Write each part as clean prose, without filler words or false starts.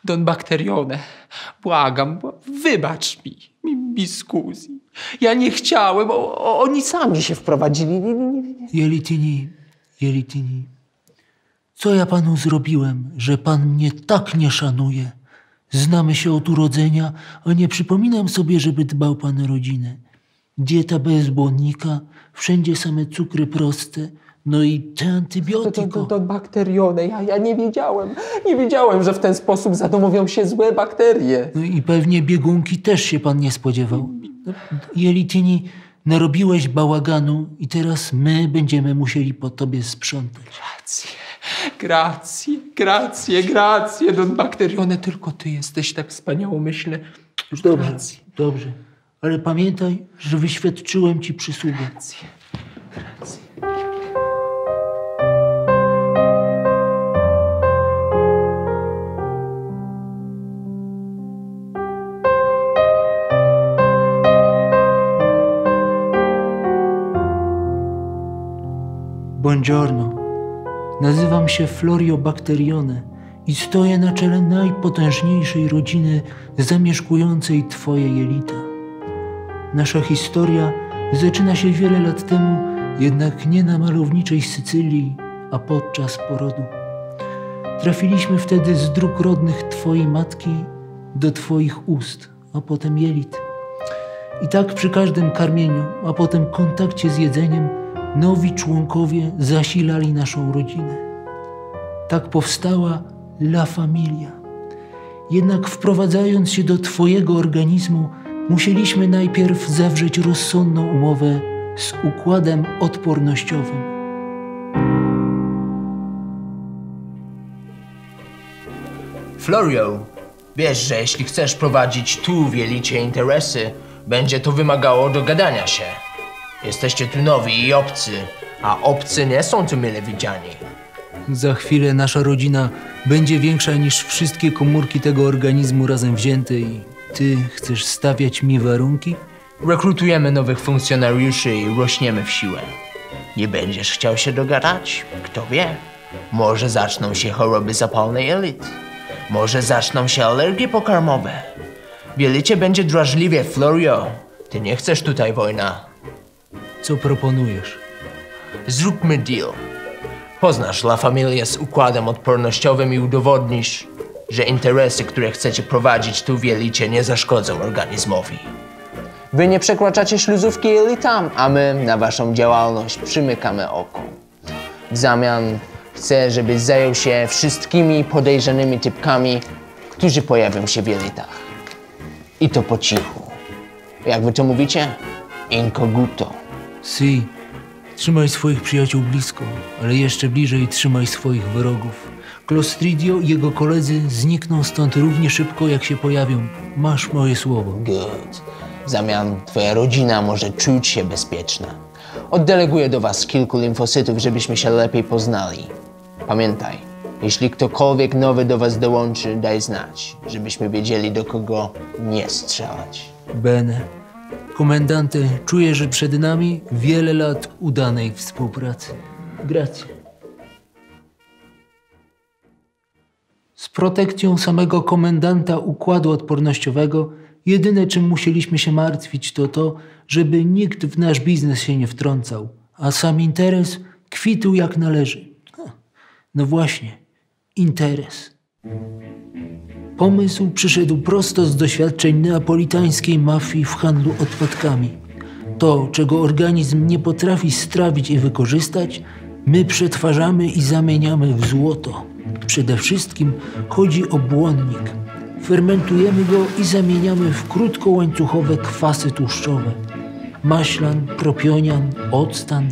Don Bakterione, błagam, wybacz mi scusi. Ja nie chciałem, oni sami się wprowadzili. Jelitini, co ja panu zrobiłem, że pan mnie tak nie szanuje? Znamy się od urodzenia, a nie przypominam sobie, żeby dbał pan o rodzinę. Dieta bez błonnika, wszędzie same cukry proste, no i te antybiotyko. Don Bakterione, ja nie wiedziałem. Nie wiedziałem, że w ten sposób zadomowią się złe bakterie. No i pewnie biegunki też się pan nie spodziewał. Jelitini, narobiłeś bałaganu i teraz my będziemy musieli po tobie sprzątać. Grazie, Don Bakterione. Tylko ty jesteś tak wspaniałomyślny. Już dobrze. Ale pamiętaj, że wyświadczyłem ci przysługę. Grazie. Buongiorno. Nazywam się Florio Bakterione i stoję na czele najpotężniejszej rodziny zamieszkującej twoje jelita. Nasza historia zaczyna się wiele lat temu, jednak nie na malowniczej Sycylii, a podczas porodu. Trafiliśmy wtedy z dróg rodnych twojej matki do twoich ust, a potem jelit. I tak przy każdym karmieniu, a potem kontakcie z jedzeniem nowi członkowie zasilali naszą rodzinę. Tak powstała La Familia. Jednak wprowadzając się do twojego organizmu, musieliśmy najpierw zawrzeć rozsądną umowę z układem odpornościowym. Florio, wiesz, że jeśli chcesz prowadzić tu w jelicie interesy, będzie to wymagało dogadania się. Jesteście tu nowi i obcy, a obcy nie są tu mile widziani. Za chwilę nasza rodzina będzie większa niż wszystkie komórki tego organizmu razem wzięte i ty chcesz stawiać mi warunki? Rekrutujemy nowych funkcjonariuszy i rośniemy w siłę. Nie będziesz chciał się dogadać? Kto wie? Może zaczną się choroby zapalnej jelit. Może zaczną się alergie pokarmowe. W jelicie będzie drażliwie, Florio. Ty nie chcesz tutaj wojna. Co proponujesz? Zróbmy deal. Poznasz La Familię z układem odpornościowym i udowodnisz, że interesy, które chcecie prowadzić tu w jelicie, nie zaszkodzą organizmowi. Wy nie przekraczacie śluzówki jelitam, a my na waszą działalność przymykamy oko. W zamian chcę, żebyś zajął się wszystkimi podejrzanymi typkami, którzy pojawią się w jelitach. I to po cichu. Jak wy to mówicie? Incognito. Si, trzymaj swoich przyjaciół blisko, ale jeszcze bliżej trzymaj swoich wrogów. Clostridio i jego koledzy znikną stąd równie szybko, jak się pojawią. Masz moje słowo. Good. W zamian twoja rodzina może czuć się bezpieczna. Oddeleguję do was kilku limfocytów, żebyśmy się lepiej poznali. Pamiętaj, jeśli ktokolwiek nowy do was dołączy, daj znać, żebyśmy wiedzieli, do kogo nie strzelać. Bene. Komendante, czuję, że przed nami wiele lat udanej współpracy. Grazie. Z protekcją samego komendanta układu odpornościowego jedyne, czym musieliśmy się martwić, to to, żeby nikt w nasz biznes się nie wtrącał, a sam interes kwitł jak należy. No właśnie, interes. Pomysł przyszedł prosto z doświadczeń neapolitańskiej mafii w handlu odpadkami. To, czego organizm nie potrafi strawić i wykorzystać, my przetwarzamy i zamieniamy w złoto. Przede wszystkim chodzi o błonnik. Fermentujemy go i zamieniamy w krótkołańcuchowe kwasy tłuszczowe. Maślan, propionian, octan.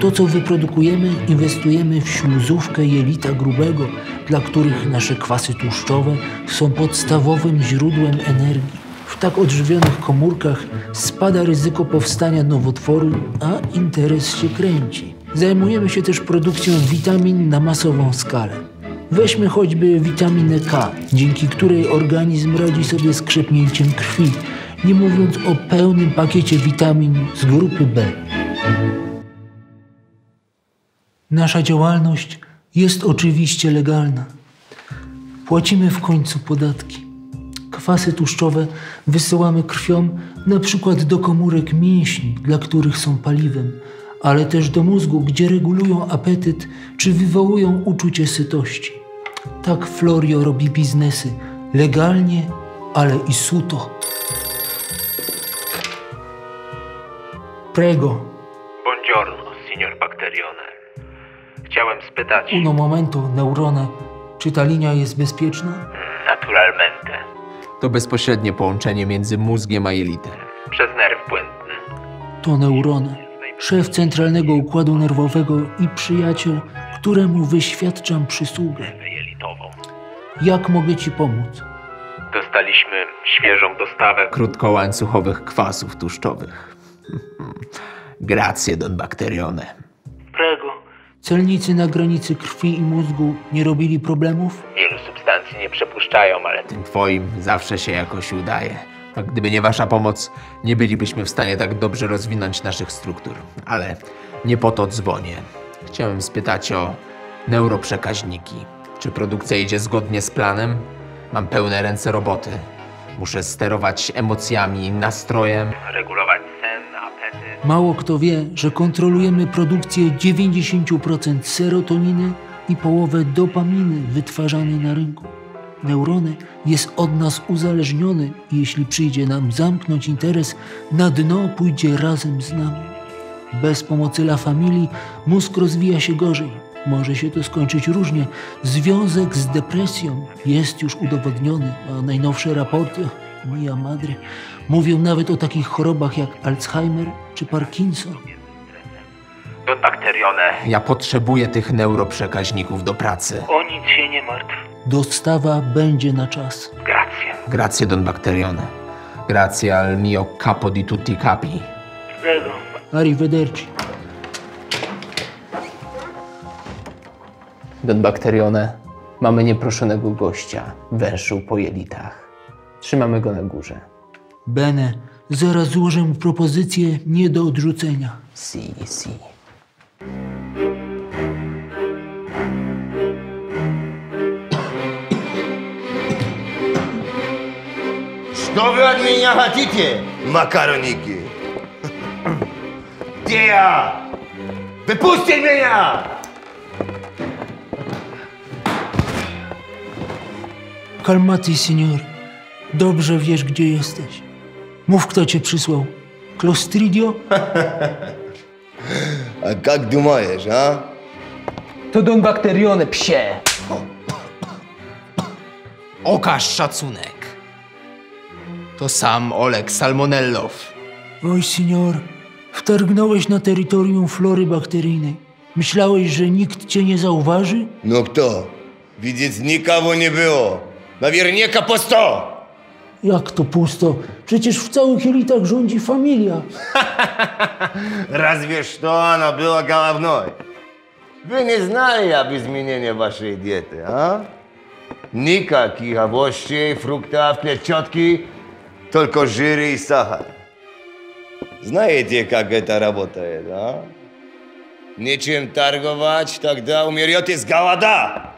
To, co wyprodukujemy, inwestujemy w śluzówkę jelita grubego, dla których nasze kwasy tłuszczowe są podstawowym źródłem energii. W tak odżywionych komórkach spada ryzyko powstania nowotworu, a interes się kręci. Zajmujemy się też produkcją witamin na masową skalę. Weźmy choćby witaminę K, dzięki której organizm radzi sobie z krzepnięciem krwi, nie mówiąc o pełnym pakiecie witamin z grupy B. Nasza działalność jest oczywiście legalna. Płacimy w końcu podatki. Kwasy tłuszczowe wysyłamy krwią na przykład do komórek mięśni, dla których są paliwem, ale też do mózgu, gdzie regulują apetyt czy wywołują uczucie sytości. Tak Florio robi biznesy. Legalnie, ale i suto. Prego. Buongiorno, signor Bacterione. Chciałem spytać... Uno momento, neurone. Czy ta linia jest bezpieczna? Naturalmente. To bezpośrednie połączenie między mózgiem a jelitem. Przez nerw błędny. To neurone. Szef centralnego układu nerwowego i przyjaciel, któremu wyświadczam przysługę. Jelitową. Jak mogę ci pomóc? Dostaliśmy świeżą dostawę. Krótkołańcuchowych kwasów tłuszczowych. Grazie, Don Bacterione. Prego. Celnicy na granicy krwi i mózgu nie robili problemów? Wielu substancji nie przepuszczają, ale Tym twoim zawsze się jakoś udaje. A gdyby nie wasza pomoc, nie bylibyśmy w stanie tak dobrze rozwinąć naszych struktur. Ale nie po to dzwonię. Chciałem spytać o neuroprzekaźniki. Czy produkcja idzie zgodnie z planem? Mam pełne ręce roboty. Muszę sterować emocjami, nastrojem. regulować sen, apetyt. Mało kto wie, że kontrolujemy produkcję 90% serotoniny i połowę dopaminy wytwarzanej na rynku. Neurony jest od nas uzależniony i jeśli przyjdzie nam zamknąć interes, na dno pójdzie razem z nami. Bez pomocy La Familii mózg rozwija się gorzej. Może się to skończyć różnie. Związek z depresją jest już udowodniony, a najnowsze raporty, mia madre, mówią nawet o takich chorobach jak Alzheimer czy Parkinson. Don Bacterione. Ja potrzebuję tych neuroprzekaźników do pracy. O nic się nie martw. Dostawa będzie na czas. Grazie. Grazie, Don Bacterione. Grazie al mio capo di tutti i capi. Prego. Arrivederci. Don Bacterione, mamy nieproszonego gościa. Węszył po jelitach. Trzymamy go na górze. Bene, zaraz złożę mu propozycję nie do odrzucenia. Si, si. Что вы от меня хотите, макароники? Где я? Выпусти меня! Calmati, senior. Dobrze wiesz, gdzie jesteś. Mów, kto cię przysłał. Clostridio? А как думаешь, а? To Don Bacterione, psie! Okaż szacunek. To sam Oleg Salmonellow. Oj, senior. Wtargnąłeś na terytorium flory bakteryjnej. Myślałeś, że nikt cię nie zauważy? Ну кто? Видеть никого не было. Наверняка пусто. Jak to pusto? Przecież w całych jelitach rządzi familia. Разве что она была головной. Вы не знали об изменении вашей диеты, а? Никаких овощей, фруктов, клетчатки, только жиры и сахар. Знаете, как это работает, а? Нечем торговать, тогда умрете с голода.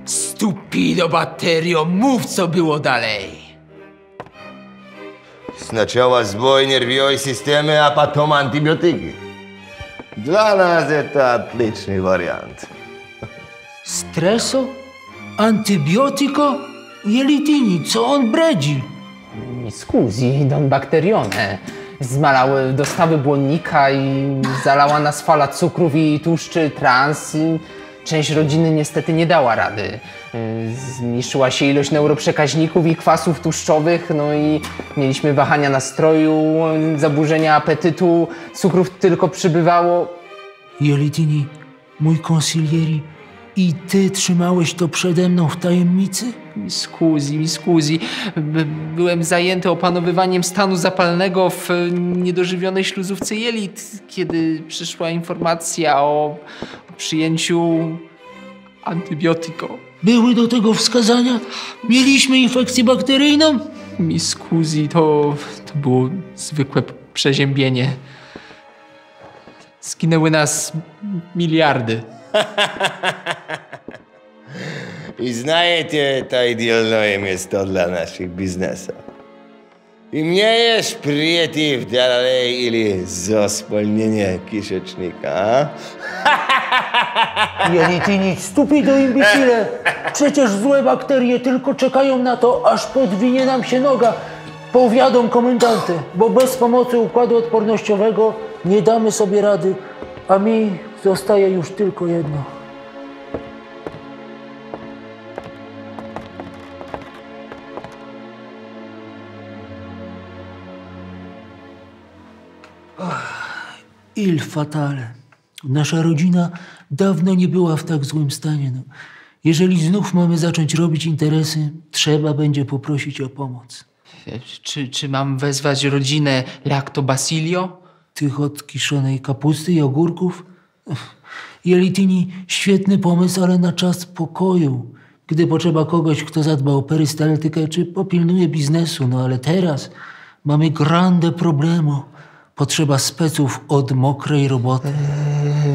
Stupido Batterio, mów co było dalej. Сначала сбой нервной системы, а потом антибиотики. Для нас это отличный вариант. Streso? Antybiotyko? Jelitini, co on bredzi? Scusi, Don Bacterione. Zmalały dostawy błonnika i zalała nas fala cukrów i tłuszczy trans. Część rodziny niestety nie dała rady. Zmniejszyła się ilość neuroprzekaźników i kwasów tłuszczowych, no i mieliśmy wahania nastroju, zaburzenia apetytu, cukrów tylko przybywało. Jelitini, mój konsilieri, i ty trzymałeś to przede mną w tajemnicy? Mi scusi. Byłem zajęty opanowywaniem stanu zapalnego w niedożywionej śluzówce jelit, kiedy przyszła informacja o przyjęciu antybiotyko. Były do tego wskazania? Mieliśmy infekcję bakteryjną? Mi scusi, to było zwykłe przeziębienie. Zginęły nas miliardy. I знаете, to idealne miejsce dla naszych biznesów. I mnie jest przeciw dalej ili za spolnienie kiszecznika. Jelitini, stupido imbecile! Przecież złe bakterie tylko czekają na to, aż podwinie nam się noga. Powiadom komendantę, bo bez pomocy układu odpornościowego nie damy sobie rady, a mi zostaje już tylko jedno. Il fatale. Nasza rodzina dawno nie była w tak złym stanie. No. Jeżeli znów mamy zacząć robić interesy, trzeba będzie poprosić o pomoc. Czy mam wezwać rodzinę Lactobacillio? Tych od kiszonej kapusty i ogórków? Jelitini, świetny pomysł, ale na czas pokoju. Gdy potrzeba kogoś, kto zadba o perystaltykę, czy popilnuje biznesu. No ale teraz mamy grande problemo. Potrzeba speców od mokrej roboty.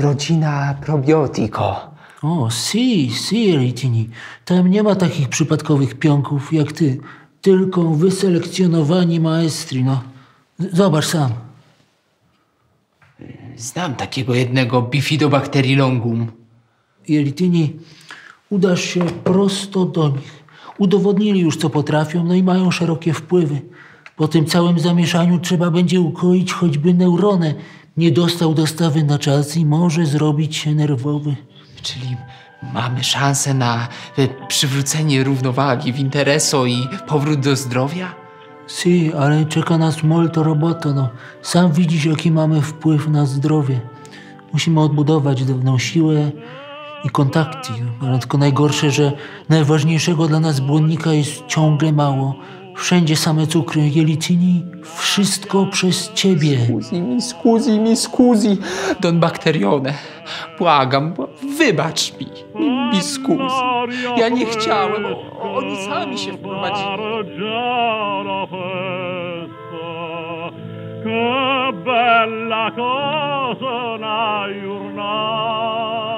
Rodzina Probiotico. O, si, Jelitini. Tam nie ma takich przypadkowych pionków jak ty. Tylko wyselekcjonowani maestri, no. Zobacz sam. Znam takiego jednego Bifidobacterylongum. Jelitini, udasz się prosto do nich. Udowodnili już, co potrafią, no i mają szerokie wpływy. Po tym całym zamieszaniu trzeba będzie ukoić choćby neuronę. Nie dostał dostawy na czas i może zrobić się nerwowy. Czyli mamy szansę na przywrócenie równowagi w intereso i powrót do zdrowia? Si, ale czeka nas molto roboto, no. Sam widzisz, jaki mamy wpływ na zdrowie. Musimy odbudować dawną siłę i kontakty. Ale tylko najgorsze, że najważniejszego dla nas błonnika jest ciągle mało. Wszędzie same cukry. Jelitini, wszystko przez ciebie. Scusi, Don Bacterione. Błagam, wybacz mi. Mi scusi. Ja nie chciałem. Oni sami się wprowadzili. Che bella cosa una giornata